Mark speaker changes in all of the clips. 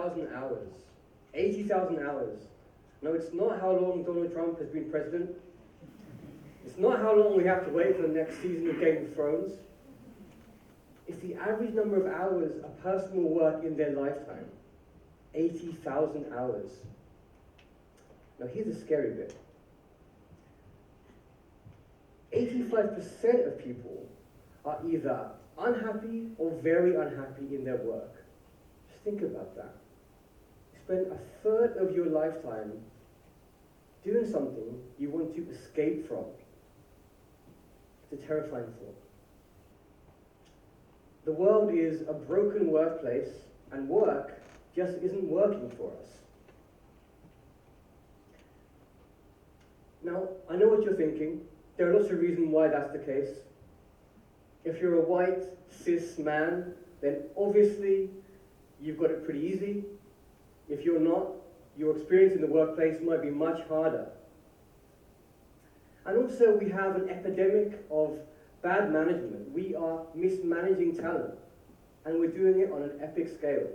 Speaker 1: 80,000 hours. 80,000 hours. No, it's not how long Donald Trump has been president. It's not how long we have to wait for the next season of Game of Thrones. It's the average number of hours a person will work in their lifetime. 80,000 hours. Now here's the scary bit. 85% of people are either unhappy or very unhappy in their work. Just think about that. You spend a third of your lifetime doing something you want to escape from. It's a terrifying thought. The world is a broken workplace, and work just isn't working for us. Now, I know what you're thinking. There are lots of reasons why that's the case. If you're a white, cis man, then obviously you've got it pretty easy. If you're not, your experience in the workplace might be much harder. And also we have an epidemic of bad management. We are mismanaging talent, and we're doing it on an epic scale.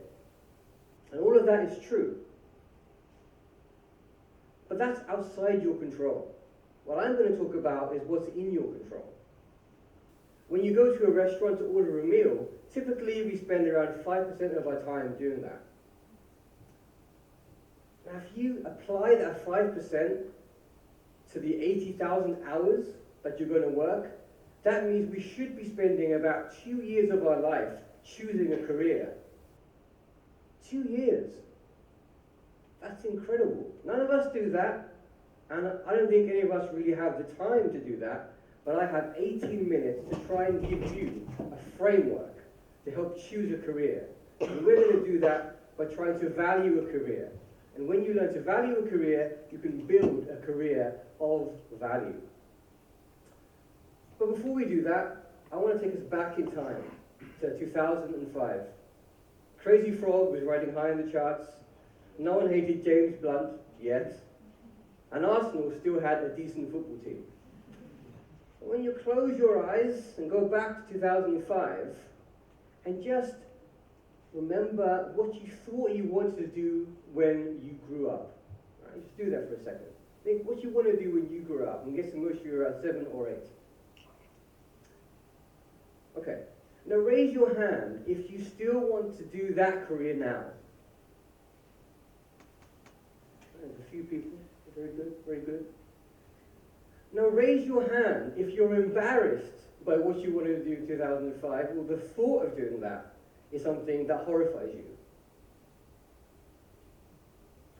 Speaker 1: And all of that is true. But that's outside your control. What I'm going to talk about is what's in your control. When you go to a restaurant to order a meal, typically we spend around 5% of our time doing that. Now, if you apply that 5% to the 80,000 hours that you're going to work, that means we should be spending about 2 years of our life choosing a career. 2 years. That's incredible. None of us do that, and I don't think any of us really have the time to do that, but I have 18 minutes to try and give you a framework to help choose a career. And we're going to do that by trying to value a career. And when you learn to value a career, you can build a career of value. But before we do that, I want to take us back in time to 2005. Crazy Frog was riding high in the charts. No one hated James Blunt yet. And Arsenal still had a decent football team. But when you close your eyes and go back to 2005 and just remember what you thought you wanted to do when you grew up. Right? Just do that for a second. Think what you want to do when you grew up. I'm guessing most of you are at 7 or 8. Okay. Now raise your hand if you still want to do that career now. There's a few people. Very good, very good. Now raise your hand if you're embarrassed by what you wanted to do in 2005, or the thought of doing that is something that horrifies you.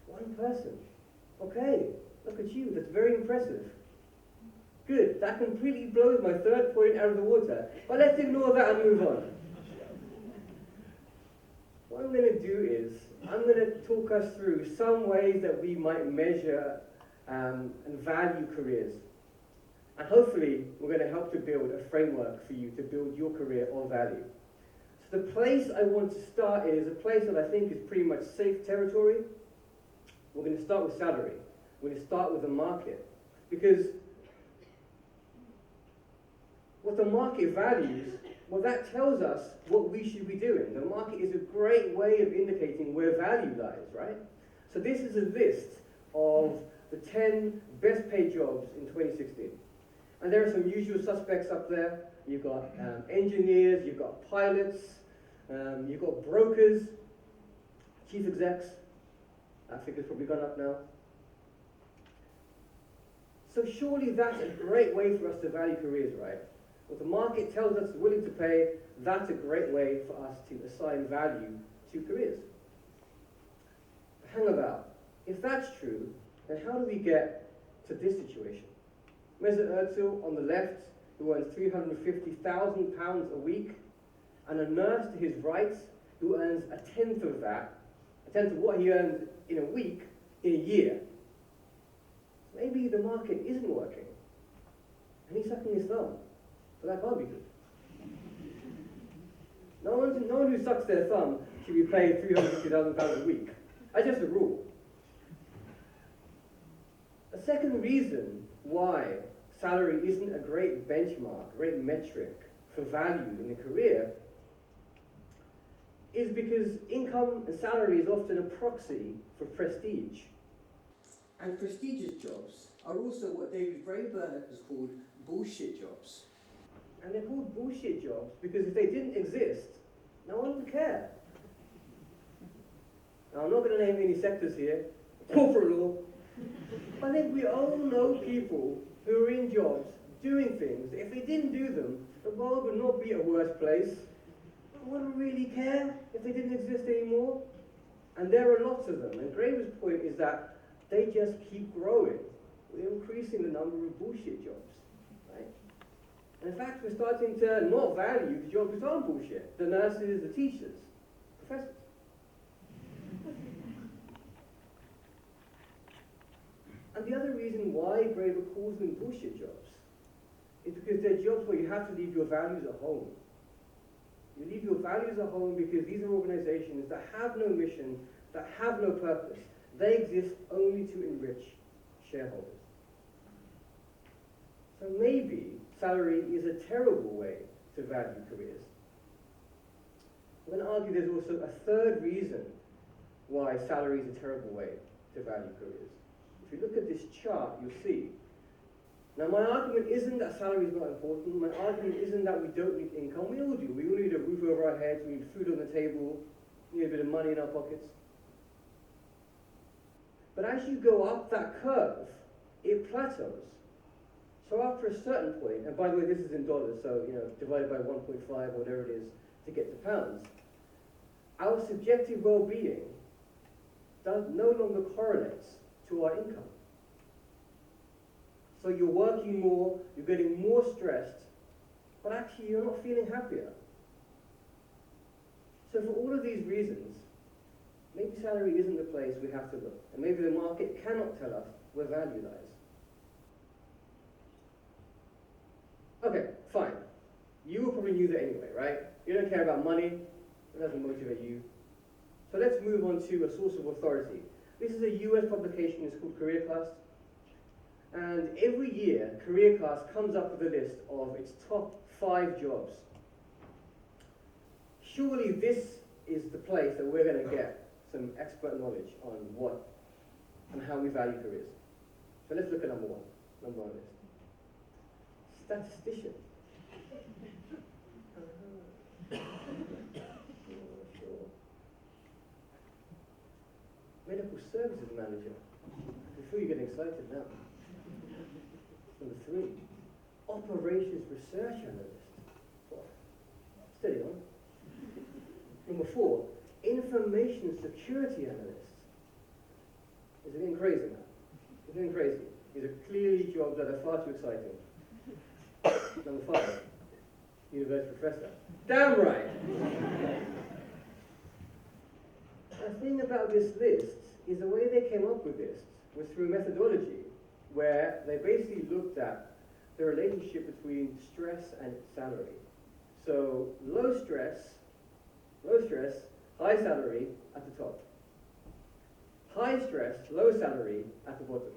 Speaker 1: One person. Okay, look at you, that's very impressive. Good, that completely blows my third point out of the water. But let's ignore that and move on. What I'm going to do is, I'm going to talk us through some ways that we might measure and value careers. And hopefully, we're going to help to build a framework for you to build your career of value. So the place I want to start is a place that I think is pretty much safe territory. We're going to start with salary. We're going to start with the market. Because what the market values, well, that tells us what we should be doing. The market is a great way of indicating where value lies, right? So this is a list of the 10 best paid jobs in 2016. And there are some usual suspects up there. You've got engineers, you've got pilots, you've got brokers, chief execs. That figure's probably gone up now. So surely that's a great way for us to value careers, right? What the market tells us is willing to pay, that's a great way for us to assign value to careers. Hang about. If that's true, then how do we get to this situation? Mesut Özil on the left, who earns £350,000 a week, and a nurse to his right, who earns a tenth of that, a tenth of what he earns in a week, in a year. Maybe the market isn't working, and he's sucking his thumb. So that can't be good. No one who sucks their thumb should be paid £350,000 a week. That's just a rule. A second reason why salary isn't a great benchmark, great metric for value in a career is because income and salary is often a proxy for prestige. And prestigious jobs are also what David Brainerd has called bullshit jobs. And they're called bullshit jobs because if they didn't exist, no one would care. Now, I'm not going to name any sectors here, corporate law, but I think we all know people who are in jobs doing things. If they didn't do them, the world would not be a worse place. No one would really care if they didn't exist anymore. And there are lots of them. And Graeber's point is that they just keep growing. We're increasing the number of bullshit jobs, right? And in fact, we're starting to not value the jobs that aren't bullshit. The nurses, the teachers, professors. And the other reason why Graeber calls them bullshit jobs is because they're jobs where you have to leave your values at home. You leave your values at home because these are organizations that have no mission, that have no purpose. They exist only to enrich shareholders. So maybe salary is a terrible way to value careers. I'm going to argue there's also a third reason why salary is a terrible way to value careers. If you look at this chart, you'll see. Now, my argument isn't that salary is not important. My argument isn't that we don't need income. We all do. We all need a roof over our heads. We need food on the table. We need a bit of money in our pockets. But as you go up that curve, it plateaus. So after a certain point, and by the way, this is in dollars, so divided by 1.5 or whatever it is to get to pounds, our subjective well-being no longer correlates to our income. So you're working more, you're getting more stressed, but actually you're not feeling happier. So for all of these reasons, maybe salary isn't the place we have to look, and maybe the market cannot tell us where value lies. Okay, fine. You probably knew that anyway, right? You don't care about money, it doesn't motivate you. So let's move on to a source of authority. This is a US publication, it's called Career Class. And every year, Career Class comes up with a list of its top 5 jobs. Surely this is the place that we're going to get some expert knowledge on what and how we value careers. So let's look at number one list. Statistician. Sure. Medical services manager. I'm sure you're getting excited now. Number 3, operations research analyst. What? Steady on. Number 4, information security analyst. Is it getting crazy now? It's getting crazy. These are clearly jobs that are far too exciting. Number 5, university professor. Damn right! The thing about this list is the way they came up with this was through methodology, where they basically looked at the relationship between stress and salary. So low stress, high salary at the top. High stress, low salary at the bottom.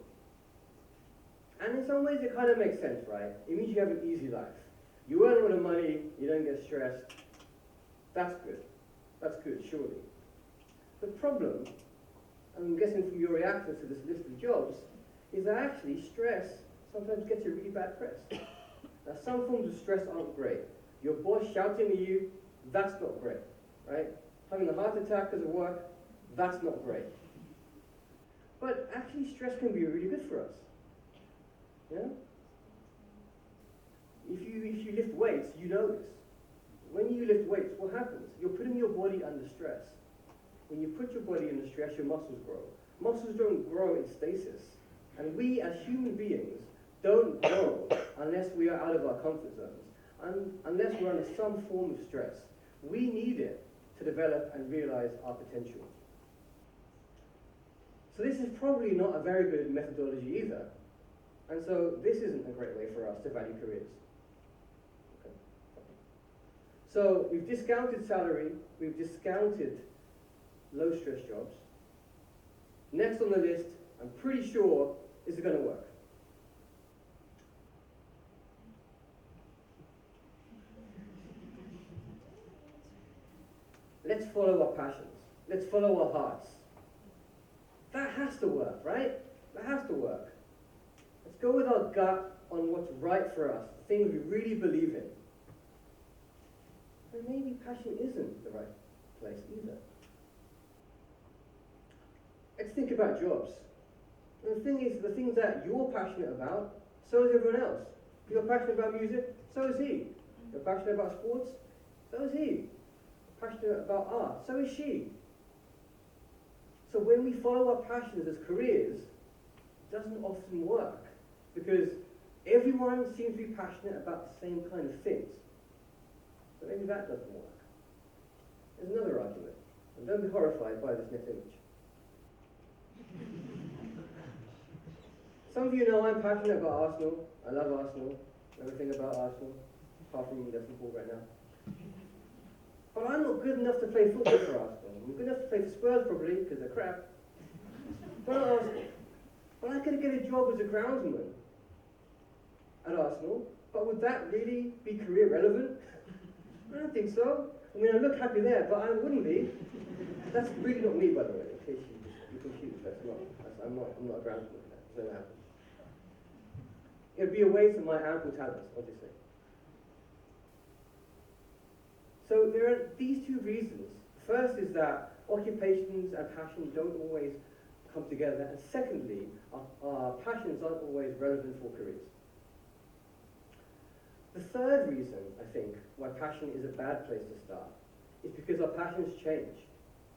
Speaker 1: And in some ways it kind of makes sense, right? It means you have an easy life. You earn a lot of money, you don't get stressed. That's good. That's good, surely. The problem, I'm guessing from your reactions to this list of jobs, is that actually stress sometimes gets a really bad press. Now, some forms of stress aren't great. Your boss shouting at you, that's not great, right? Having a heart attack because of work, that's not great. But actually stress can be really good for us. Yeah? If you lift weights, you know this. When you lift weights, what happens? You're putting your body under stress. When you put your body under stress, your muscles grow. Muscles don't grow in stasis. And we as human beings don't grow unless we are out of our comfort zones, unless we're under some form of stress. We need it to develop and realize our potential. So this is probably not a very good methodology either. And so this isn't a great way for us to value careers. Okay. So we've discounted salary, we've discounted low stress jobs. Next on the list, I'm pretty sure, is it going to work? let's follow our passions. Let's follow our hearts. That has to work, right? That has to work. Let's go with our gut on what's right for us, things we really believe in. But maybe passion isn't the right place either. Let's think about jobs. And the thing is, the things that you're passionate about, so is everyone else. If you're passionate about music, so is he. If you're passionate about sports, so is he. Passionate about art, so is she. So when we follow our passions as careers, it doesn't often work because everyone seems to be passionate about the same kind of things. So maybe that doesn't work. There's another argument, and don't be horrified by this next image. Some of you know I'm passionate about Arsenal. I love Arsenal, everything about Arsenal, apart from Liverpool right now. But I'm not good enough to play football for Arsenal. I'm good enough to play for Spurs probably, because they're crap. But not Arsenal. But I could get a job as a groundsman at Arsenal, but would that really be career relevant? I don't think so. I mean, I look happy there, but I wouldn't be. That's really not me, by the way, in case you confuse. I'm not a groundsman. It's never happened. It would be a waste of my ample talents, obviously. So there are these two reasons. First is that occupations and passions don't always come together, and secondly, our passions aren't always relevant for careers. The third reason, I think, why passion is a bad place to start is because our passions change.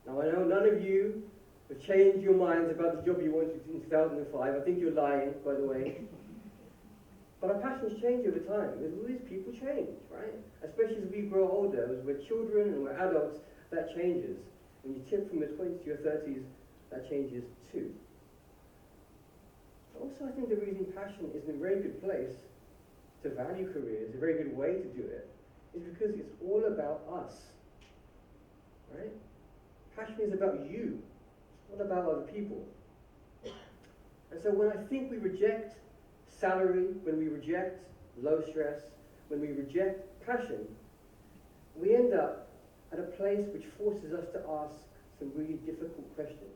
Speaker 1: Now, I know none of you have changed your minds about the job you wanted in 2005. I think you're lying, by the way. But our passions change over time. All these people change, right? Especially as we grow older, as we're children and we're adults, that changes. When you tip from your 20s to your 30s, that changes too. Also, I think the reason passion is in a very good place to value careers, a very good way to do it, is because it's all about us, right? Passion is about you, it's not about other people. And so when I think we reject salary, when we reject low stress, when we reject passion, we end up at a place which forces us to ask some really difficult questions.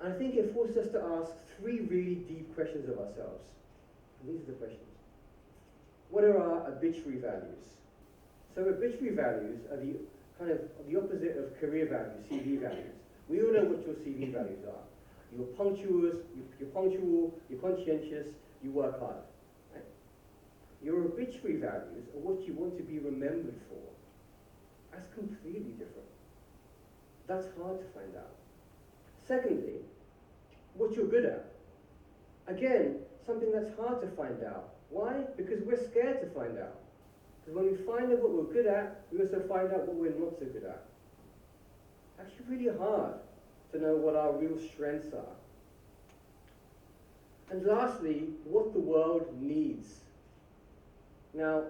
Speaker 1: And I think it forces us to ask three really deep questions of ourselves. And these are the questions. What are our arbitrary values? So arbitrary values are the opposite of career values, CV values. We all know what your CV values are. You're punctual, you're conscientious, you work hard. Right? Your arbitrary values are what you want to be remembered for. That's completely different. That's hard to find out. Secondly, what you're good at. Again, something that's hard to find out. Why? Because we're scared to find out. Because when we find out what we're good at, we also find out what we're not so good at. It's actually really hard to know what our real strengths are. And lastly, what the world needs. Now,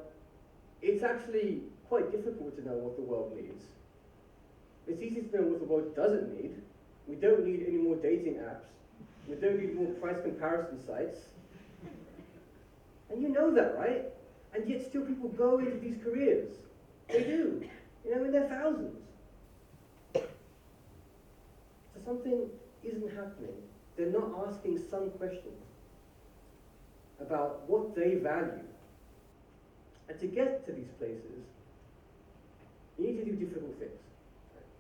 Speaker 1: it's actually quite difficult to know what the world needs. It's easy to know what the world doesn't need. We don't need any more dating apps. We don't need more price comparison sites. And you know that, right? And yet still people go into these careers. They do. In their thousands. So something isn't happening. They're not asking some questions about what they value. And to get to these places, you need to do difficult things.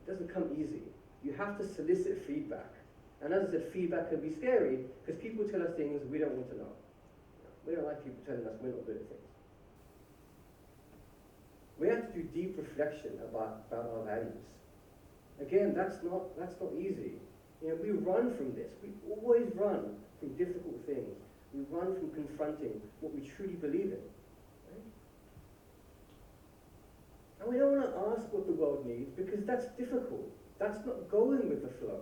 Speaker 1: It doesn't come easy. You have to solicit feedback. And as I said, feedback can be scary because people tell us things we don't want to know. We don't like people telling us we're not good at things. We have to do deep reflection about our values. Again, that's not easy. We run from this. We always run from difficult things. We run from confronting what we truly believe in. Right? And we don't want to ask what the world needs because that's difficult. That's not going with the flow.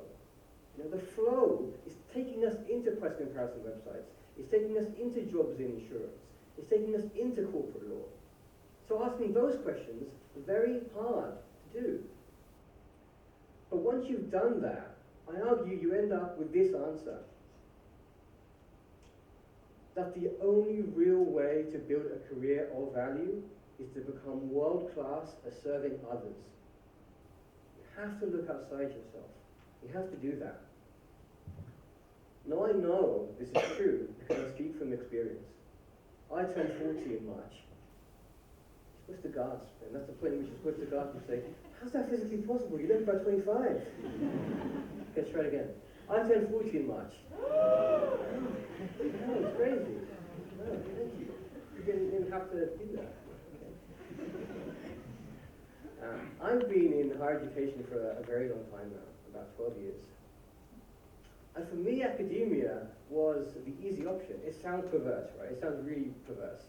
Speaker 1: The flow is taking us into price comparison websites. It's taking us into jobs in insurance. It's taking us into corporate law. So asking those questions is very hard to do. But once you've done that, I argue you end up with this answer. That the only real way to build a career of value is to become world-class at serving others. You have to look outside yourself. You have to do that. Now I know this is true because I speak from experience. I turned 40 in March. You're supposed to gasp, and that's the point in which you're supposed to gasp and say, how's that physically possible? You look about 25. Let's try it again. I turned 40 in March. No, it's crazy. No, thank you. You didn't have to do that. Okay. I've been in higher education for a very long time now, about 12 years. And for me, academia was the easy option. It sounds perverse, right? It sounds really perverse.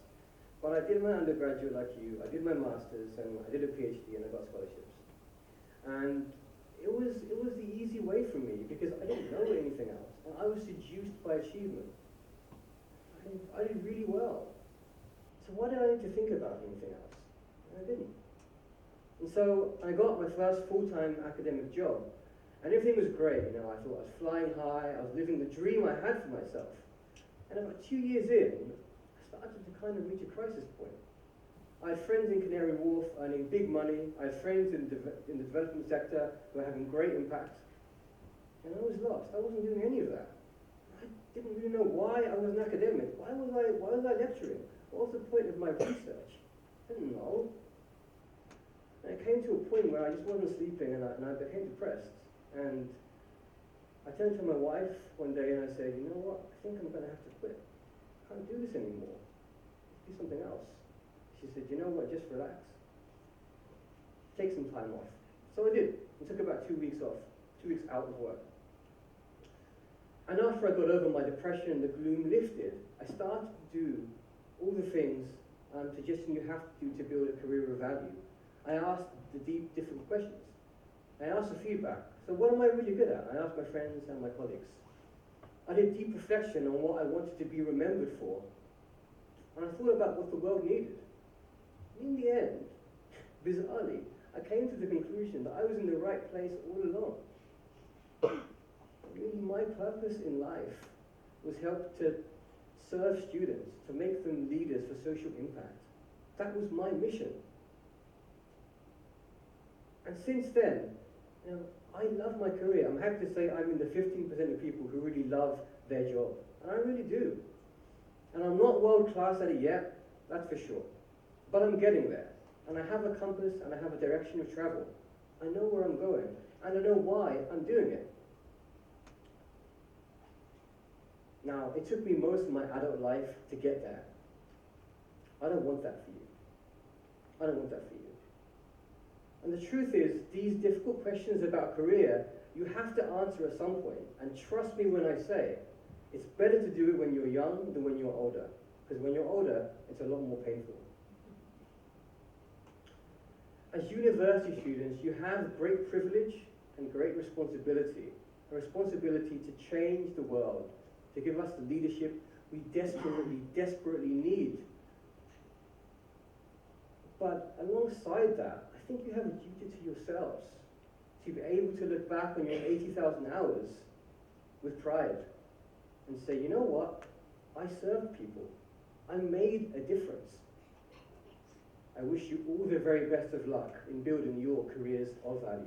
Speaker 1: But I did my undergraduate like you, I did my master's, and I did a PhD, and I got scholarships. And it was the easy way for me because I didn't know anything else. And I was seduced by achievement. I did really well. So why did I need to think about anything else? And I didn't. And so I got my first full-time academic job. And everything was great, you know, I thought I was flying high, I was living the dream I had for myself. And about 2 years in, I started to kind of reach a crisis point. I had friends in Canary Wharf earning big money, I had friends in the development sector who were having great impact. And I was lost, I wasn't doing any of that. I didn't really know why I was an academic, why was I lecturing? What was the point of my research? I didn't know. And it came to a point where I just wasn't sleeping and I became depressed. And I turned to my wife one day and I said, you know what, I think I'm going to have to quit. I can't do this anymore. Do something else. She said, you know what, just relax. Take some time off. So I did. It took about 2 weeks off, 2 weeks out of work. And after I got over my depression and the gloom lifted, I started to do all the things suggesting you have to do to build a career of value. I asked the deep, different questions. I asked for feedback. So what am I really good at? I asked my friends and my colleagues. I did deep reflection on what I wanted to be remembered for. And I thought about what the world needed. In the end, bizarrely, I came to the conclusion that I was in the right place all along. Really, my purpose in life was help to serve students, to make them leaders for social impact. That was my mission. And since then, you know, I love my career. I'm happy to say I'm in the 15% of people who really love their job. And I really do. And I'm not world class at it yet, that's for sure. But I'm getting there. And I have a compass and I have a direction of travel. I know where I'm going. And I know why I'm doing it. Now, it took me most of my adult life to get there. I don't want that for you. I don't want that for you. And the truth is, these difficult questions about career, you have to answer at some point. And trust me when I say, it's better to do it when you're young than when you're older. Because when you're older, it's a lot more painful. As university students, you have great privilege and great responsibility. A responsibility to change the world, to give us the leadership we desperately, desperately need. But alongside that, I think you have a duty to yourselves to be able to look back on your 80,000 hours with pride and say, you know what? I served people. I made a difference. I wish you all the very best of luck in building your careers of value.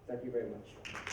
Speaker 1: Thank you very much.